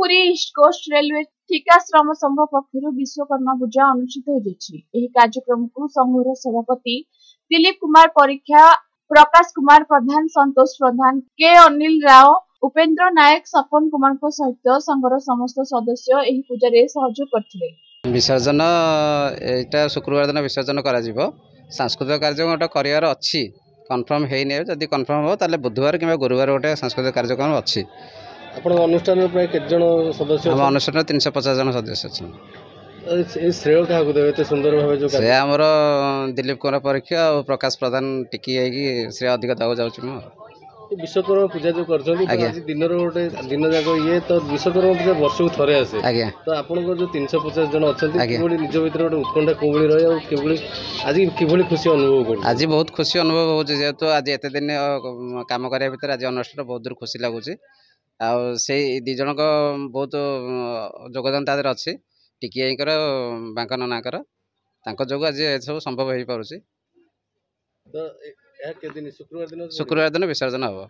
Puri east coast railway ठिका श्रम संघ पक्षर विश्वकर्मा पूजा अनुष्ठित हो कार्यक्रम को संघर सभापति दिलीप कुमार परीक्षा, प्रकाश कुमार प्रधान, संतोष प्रधान, के अनिल राव, उपेन्द्र नायक, सपन कुमार सहित संघर समस्त सदस्य एही पूजा रे सहयोग करथिले। विसर्जन एटा शुक्रवार दिन विसर्जन करा जिवो। सांस्कृतिक कार्यक्रम गोटे करियर अच्छी कन्फर्म हेनी, जदि कन्फर्म हो ताले बुधवार किंवा गुरुवार गोटे सांस्कृतिक कार्यक्रम अच्छी। आपण अनुष्ठान प्राय केत जण सदस्य? हम अनुष्ठान 350 जन सदस्य अच्छे। श्रेय क्या देते सुंदर भाव जो से आमर दिलीप कुमार परीक्षा और प्रकाश प्रधान टिकी श्रेय अधिक दवा जाऊँ। विश्वकर्मा पूजा जो कर दिन गोटे दिन जाक ये तो विश्वकर्मा पूजा वर्ष को थे आसे आज्ञा तो आपंकर जो 350 जन अच्छा निज भर गोटे उत्कंठा कौली रही आज कि खुशी अनुभव कर? आज बहुत खुशी अनुभव हो जेहेतु आज एत दिन कम कराया भितर आज अनुष्ठान बहुत दूर खुशी लगुच। से दी जन बहुत योगदान तादर अच्छी टिकी बांकन नाकर जो आज सब संभव हो पारे। शुक्रवार दिन शुक्रवार दिन विसर्जन हम।